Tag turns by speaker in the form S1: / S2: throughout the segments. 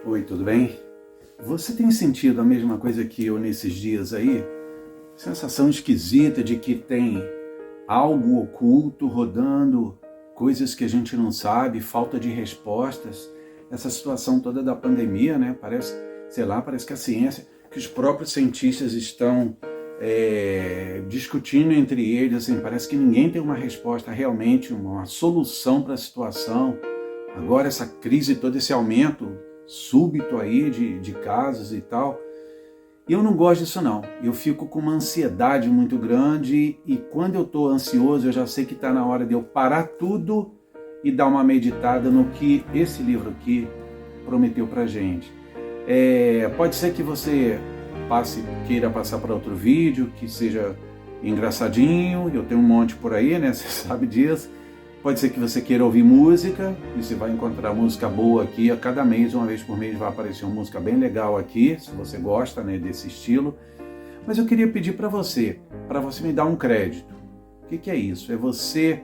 S1: Oi, tudo bem? Você tem sentido a mesma coisa que eu nesses dias aí? Sensação esquisita de que tem algo oculto rodando, coisas que a gente não sabe, falta de respostas. Essa situação toda da pandemia, né? Parece que a ciência, que os próprios cientistas estão discutindo entre eles, assim, parece que ninguém tem uma resposta realmente, uma solução para a situação. Agora essa crise, todo esse aumento súbito aí de casos e tal. E eu não gosto disso não. Eu fico com uma ansiedade muito grande e quando eu estou ansioso eu já sei que está na hora de eu parar tudo e dar uma meditada no que esse livro aqui prometeu pra gente. Pode ser que você queira passar para outro vídeo, que seja engraçadinho, eu tenho um monte por aí, né? Você sabe disso. Pode ser que você queira ouvir música, e você vai encontrar música boa aqui. A cada mês, uma vez por mês, vai aparecer uma música bem legal aqui, se você gosta, né, desse estilo. Mas eu queria pedir para você me dar um crédito. O que é isso? É você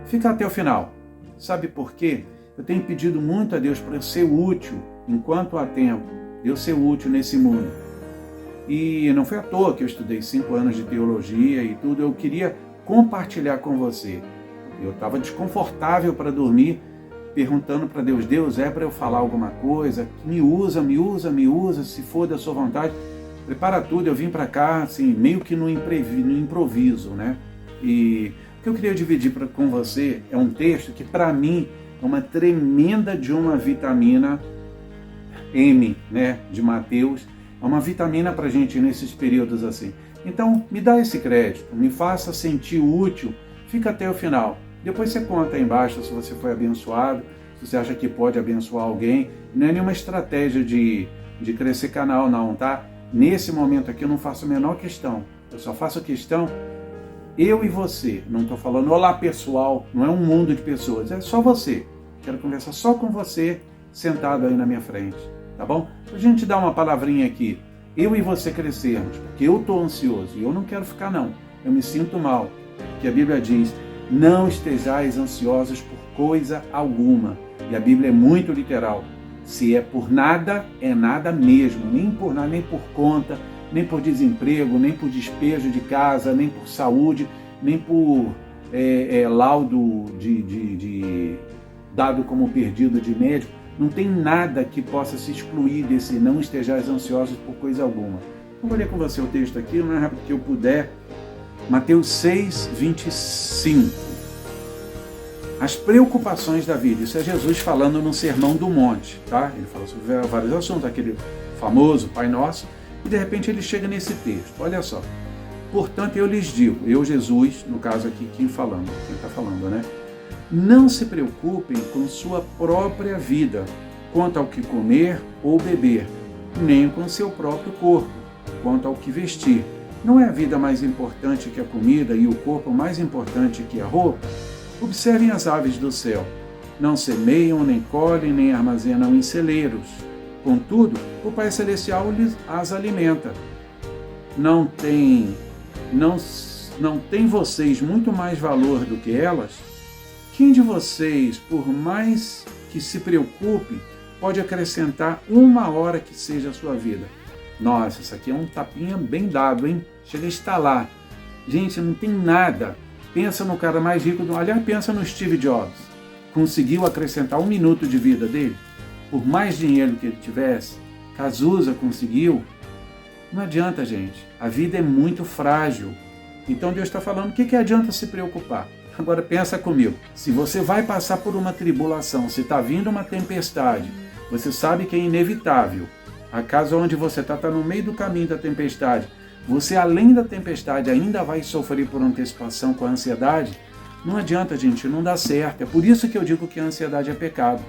S1: ficar até o final. Sabe por quê? Eu tenho pedido muito a Deus para eu ser útil, enquanto há tempo, eu ser útil nesse mundo. E não foi à toa que eu estudei 5 anos de teologia e tudo. Eu queria compartilhar com você. Eu estava desconfortável para dormir, perguntando para Deus, é para eu falar alguma coisa? Me usa, se for da sua vontade. Prepara tudo, eu vim para cá, assim, meio que no improviso, né? E o que eu queria dividir com você é um texto que para mim é uma tremenda de uma vitamina M, né, de Mateus. É uma vitamina para a gente nesses períodos assim. Então, me dá esse crédito, me faça sentir útil, fica até o final. Depois você conta aí embaixo se você foi abençoado, se você acha que pode abençoar alguém. Não é nenhuma estratégia de crescer canal não, tá? Nesse momento aqui eu não faço a menor questão. Eu só faço questão eu e você. Não estou falando olá pessoal, não é um mundo de pessoas, é só você. Quero conversar só com você sentado aí na minha frente, tá bom? A gente dá uma palavrinha aqui, eu e você crescermos, porque eu estou ansioso e eu não quero ficar não. Eu me sinto mal, porque a Bíblia diz: não estejais ansiosos por coisa alguma. E a Bíblia é muito literal. Se é por nada, é nada mesmo. Nem por nada, nem por conta, nem por desemprego, nem por despejo de casa, nem por saúde, nem por laudo dado como perdido de médico. Não tem nada que possa se excluir desse não estejais ansiosos por coisa alguma. Eu vou ler com você o texto aqui, o mais rápido que eu puder. Mateus 6, 25. As preocupações da vida. Isso é Jesus falando no Sermão do Monte, tá? Ele fala sobre vários assuntos, aquele famoso Pai Nosso, e de repente ele chega nesse texto. Olha só. Portanto, eu lhes digo, eu, Jesus, no caso aqui, quem está falando, né? Não se preocupem com sua própria vida, quanto ao que comer ou beber, nem com seu próprio corpo, quanto ao que vestir. Não é a vida mais importante que a comida e o corpo mais importante que a roupa? Observem as aves do céu. Não semeiam, nem colhem, nem armazenam em celeiros. Contudo, o Pai Celestial as alimenta. Não tem vocês muito mais valor do que elas? Quem de vocês, por mais que se preocupe, pode acrescentar 1 hora que seja a sua vida? Nossa, isso aqui é um tapinha bem dado, hein? Chega a estalar. Gente, não tem nada. Pensa no cara mais rico do... Aliás, pensa no Steve Jobs. Conseguiu acrescentar 1 minuto de vida dele? Por mais dinheiro que ele tivesse? Cazuza conseguiu? Não adianta, gente. A vida é muito frágil. Então Deus está falando, o que adianta se preocupar? Agora pensa comigo. Se você vai passar por uma tribulação, se está vindo uma tempestade, você sabe que é inevitável. A casa onde você está no meio do caminho da tempestade. Você, além da tempestade, ainda vai sofrer por antecipação com a ansiedade? Não adianta, gente, não dá certo. É por isso que eu digo que a ansiedade é pecado.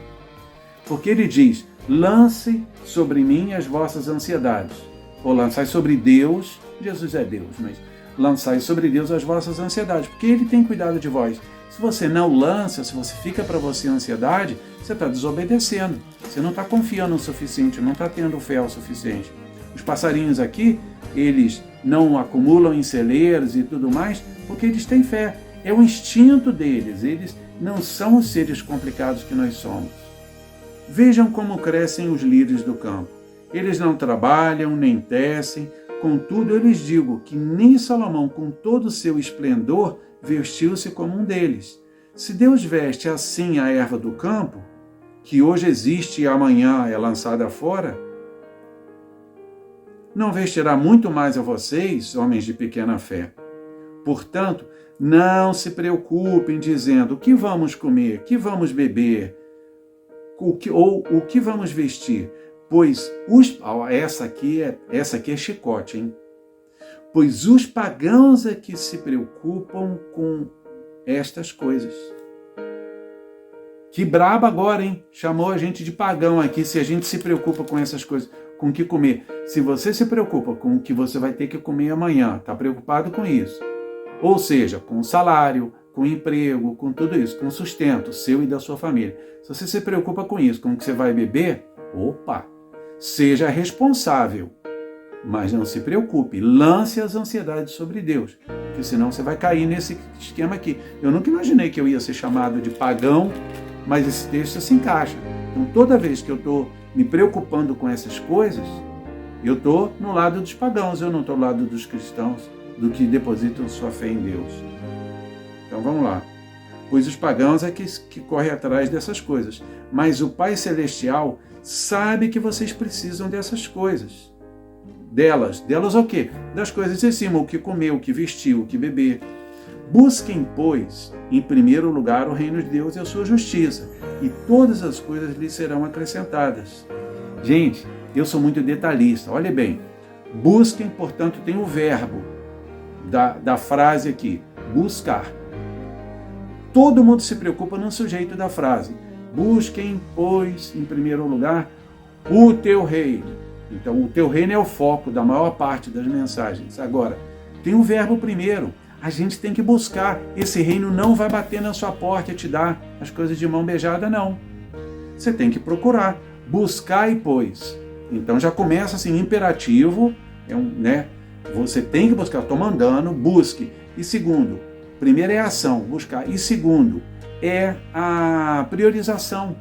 S1: Porque ele diz, lance sobre mim as vossas ansiedades. Ou lançai sobre Deus, Jesus é Deus, mas lançai sobre Deus as vossas ansiedades, porque ele tem cuidado de vós. Se você não lança, se você fica para você a ansiedade, você está desobedecendo. Você não está confiando o suficiente, não está tendo fé o suficiente. Os passarinhos aqui, eles não acumulam em celeiros e tudo mais, porque eles têm fé. É o instinto deles, eles não são os seres complicados que nós somos. Vejam como crescem os lírios do campo. Eles não trabalham, nem tecem. Contudo, eu lhes digo que nem Salomão, com todo o seu esplendor, vestiu-se como um deles. Se Deus veste assim a erva do campo, que hoje existe e amanhã é lançada fora, não vestirá muito mais a vocês, homens de pequena fé. Portanto, não se preocupem dizendo o que vamos comer, o que vamos beber, ou o que vamos vestir, pois essa aqui é chicote, hein? Pois os pagãos é que se preocupam com estas coisas. Que braba agora, hein? Chamou a gente de pagão aqui, se a gente se preocupa com essas coisas, com o que comer. Se você se preocupa com o que você vai ter que comer amanhã, está preocupado com isso. Ou seja, com o salário, com o emprego, com tudo isso, com o sustento seu e da sua família. Se você se preocupa com isso, com o que você vai beber, seja responsável. Mas não se preocupe, lance as ansiedades sobre Deus, porque senão você vai cair nesse esquema aqui. Eu nunca imaginei que eu ia ser chamado de pagão, mas esse texto se encaixa. Então, toda vez que eu estou me preocupando com essas coisas, eu estou no lado dos pagãos, eu não estou no lado dos cristãos, do que depositam sua fé em Deus. Então, vamos lá. Pois os pagãos é que correm atrás dessas coisas, mas o Pai Celestial sabe que vocês precisam dessas coisas. Delas o quê? Das coisas de cima, o que comer, o que vestir, o que beber. Busquem, pois, em primeiro lugar o reino de Deus e a sua justiça, e todas as coisas lhes serão acrescentadas. Gente, eu sou muito detalhista, olha bem. Busquem, portanto, tem o verbo da frase aqui, buscar. Todo mundo se preocupa no sujeito da frase. Busquem, pois, em primeiro lugar, o teu reino. Então, o teu reino é o foco da maior parte das mensagens. Agora, tem o verbo primeiro. A gente tem que buscar. Esse reino não vai bater na sua porta e te dar as coisas de mão beijada, não. Você tem que procurar. Buscai, pois. Então, já começa assim, imperativo. Você tem que buscar. Estou mandando, busque. E segundo, primeiro é a ação, buscar. E segundo, é a priorização.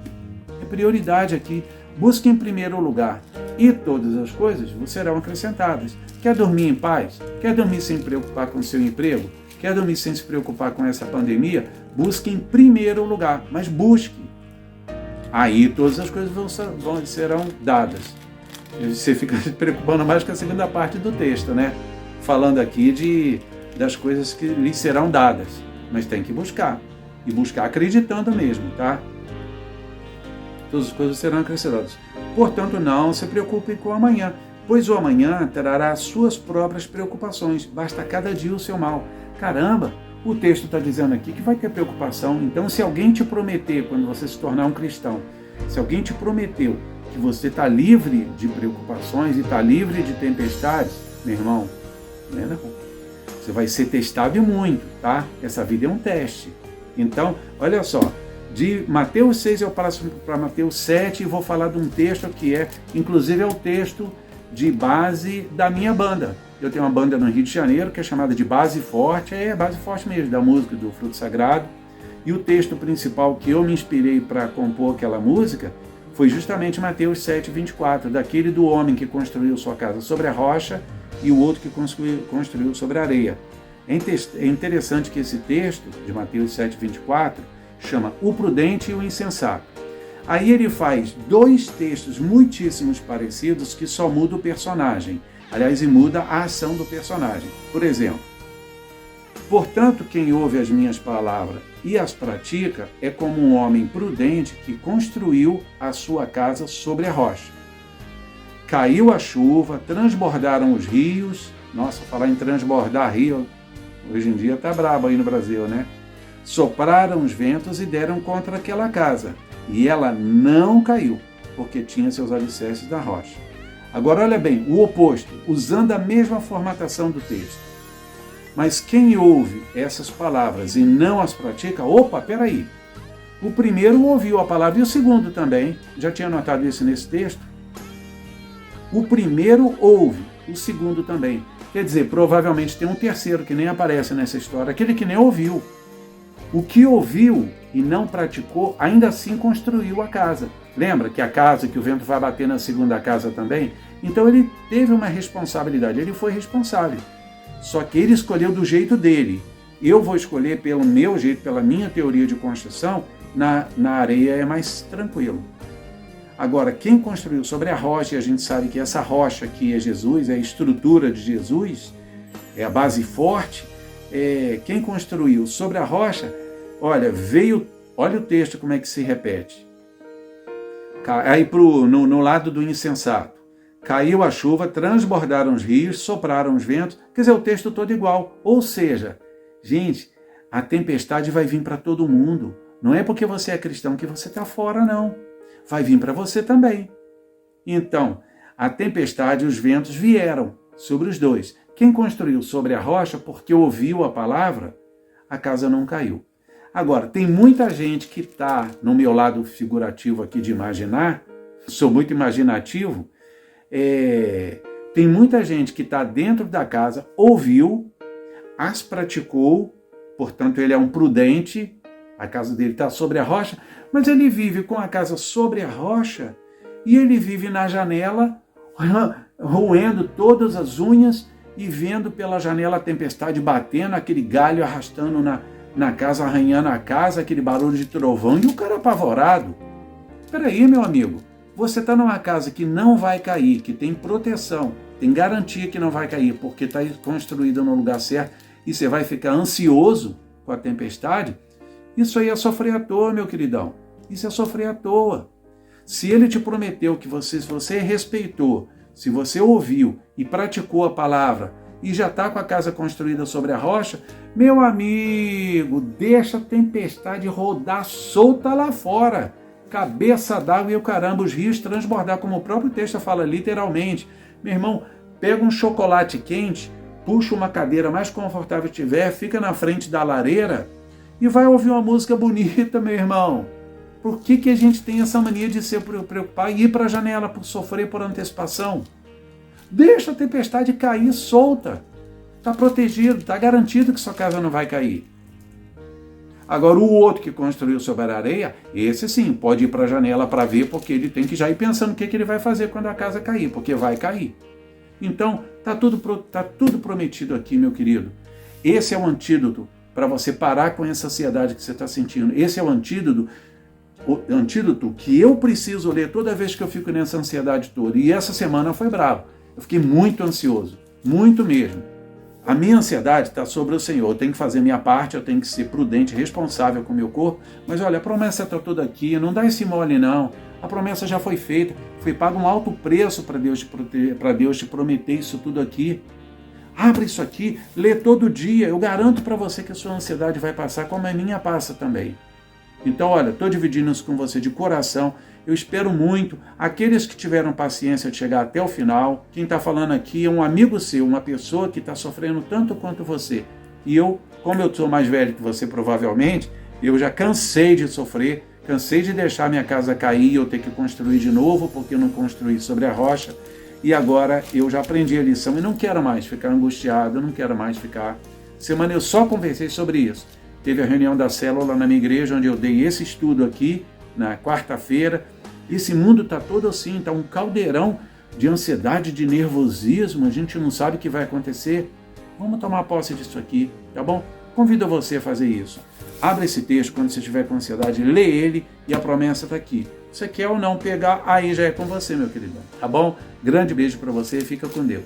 S1: É prioridade aqui. Busque em primeiro lugar, e todas as coisas vos serão acrescentadas. Quer dormir em paz? Quer dormir sem preocupar com o seu emprego? Quer dormir sem se preocupar com essa pandemia? Busque em primeiro lugar, mas busque. Aí todas as coisas serão dadas. Você fica se preocupando mais com a segunda parte do texto, né? Falando aqui das coisas que lhe serão dadas. Mas tem que buscar. E buscar acreditando mesmo, tá? Todas as coisas serão acrescentadas. Portanto, não se preocupem com o amanhã, pois o amanhã trará suas próprias preocupações. Basta cada dia o seu mal. Caramba, o texto está dizendo aqui que vai ter preocupação. Então, se alguém te prometer, quando você se tornar um cristão, se alguém te prometeu que você está livre de preocupações e está livre de tempestades, meu irmão, não é não. Você vai ser testado e muito, tá? Essa vida é um teste. Então, olha só. De Mateus 6 eu passo para Mateus 7 e vou falar de um texto que inclusive é o texto de base da minha banda. Eu tenho uma banda no Rio de Janeiro que é chamada de Base Forte, Base Forte mesmo, da música do Fruto Sagrado. E o texto principal que eu me inspirei para compor aquela música foi justamente Mateus 7, 24, daquele do homem que construiu sua casa sobre a rocha e o outro que construiu sobre a areia. É interessante que esse texto de Mateus 7, 24 chama O Prudente e o Insensato. Aí ele faz dois textos muitíssimos parecidos que só muda o personagem. Aliás, e muda a ação do personagem. Por exemplo, portanto, quem ouve as minhas palavras e as pratica é como um homem prudente que construiu a sua casa sobre a rocha. Caiu a chuva, transbordaram os rios. Nossa, falar em transbordar rio, hoje em dia tá brabo aí no Brasil, né? Sopraram os ventos e deram contra aquela casa, e ela não caiu, porque tinha seus alicerces da rocha. Agora olha bem, o oposto, usando a mesma formatação do texto. Mas quem ouve essas palavras e não as pratica, peraí. O primeiro ouviu a palavra e o segundo também, já tinha notado isso nesse texto. O primeiro ouve, o segundo também. Quer dizer, provavelmente tem um terceiro que nem aparece nessa história, aquele que nem ouviu. O que ouviu e não praticou, ainda assim construiu a casa. Lembra que a casa, que o vento vai bater na segunda casa também? Então ele teve uma responsabilidade, ele foi responsável. Só que ele escolheu do jeito dele. Eu vou escolher pelo meu jeito, pela minha teoria de construção, na areia é mais tranquilo. Agora, quem construiu sobre a rocha, e a gente sabe que essa rocha aqui é Jesus, é a estrutura de Jesus, é a base forte, quem construiu sobre a rocha, olha o texto como é que se repete. Aí no lado do insensato, caiu a chuva, transbordaram os rios, sopraram os ventos, quer dizer, o texto todo igual. Ou seja, gente, a tempestade vai vir para todo mundo. Não é porque você é cristão que você está fora, não. Vai vir para você também. Então, a tempestade e os ventos vieram sobre os dois. Quem construiu sobre a rocha, porque ouviu a palavra, a casa não caiu. Agora, tem muita gente que está no meu lado figurativo aqui de imaginar, sou muito imaginativo, tem muita gente que está dentro da casa, ouviu, as praticou, portanto ele é um prudente, a casa dele está sobre a rocha, mas ele vive com a casa sobre a rocha e ele vive na janela, roendo todas as unhas e vendo pela janela a tempestade batendo, aquele galho arrastando na casa, arranhando a casa, aquele barulho de trovão e o cara apavorado. Espera aí, meu amigo, você está numa casa que não vai cair, que tem proteção, tem garantia que não vai cair, porque está construída no lugar certo e você vai ficar ansioso com a tempestade, isso aí é sofrer à toa, meu queridão. Isso é sofrer à toa. Se ele te prometeu que se você respeitou, se você ouviu e praticou a palavra e já está com a casa construída sobre a rocha, meu amigo, deixa a tempestade rodar solta lá fora. Cabeça d'água e o caramba, os rios transbordar, como o próprio texto fala literalmente. Meu irmão, pega um chocolate quente, puxa uma cadeira mais confortável que tiver, fica na frente da lareira e vai ouvir uma música bonita, meu irmão. Por que a gente tem essa mania de se preocupar e ir para a janela por sofrer por antecipação? Deixa a tempestade cair solta. Está protegido, está garantido que sua casa não vai cair. Agora o outro que construiu sobre a areia, esse sim, pode ir para a janela para ver, porque ele tem que já ir pensando o que ele vai fazer quando a casa cair, porque vai cair. Então, está tudo prometido aqui, meu querido. Esse é o antídoto para você parar com essa ansiedade que você está sentindo. Esse é o antídoto que eu preciso ler toda vez que eu fico nessa ansiedade toda. E essa semana foi bravo. Eu fiquei muito ansioso, muito mesmo. A minha ansiedade está sobre o Senhor. Eu tenho que fazer minha parte, eu tenho que ser prudente, responsável com o meu corpo. Mas olha, a promessa está toda aqui, não dá esse mole não. A promessa já foi feita, foi pago um alto preço para Deus te prometer isso tudo aqui. Abre isso aqui, lê todo dia. Eu garanto para você que a sua ansiedade vai passar, como a minha passa também. Então, olha, estou dividindo isso com você de coração. Eu espero muito. Aqueles que tiveram paciência de chegar até o final, quem está falando aqui é um amigo seu, uma pessoa que está sofrendo tanto quanto você. E eu, como eu sou mais velho que você provavelmente, eu já cansei de sofrer, cansei de deixar minha casa cair e eu ter que construir de novo, porque eu não construí sobre a rocha. E agora eu já aprendi a lição e não quero mais ficar angustiado, não quero mais ficar... Semana eu só conversei sobre isso. Teve a reunião da célula na minha igreja, onde eu dei esse estudo aqui, na quarta-feira. Esse mundo está todo assim, está um caldeirão de ansiedade, de nervosismo, a gente não sabe o que vai acontecer. Vamos tomar posse disso aqui, tá bom? Convido você a fazer isso. Abra esse texto quando você estiver com ansiedade, lê ele e a promessa está aqui. Você quer ou não pegar, aí já é com você, meu querido. Tá bom? Grande beijo para você e fica com Deus.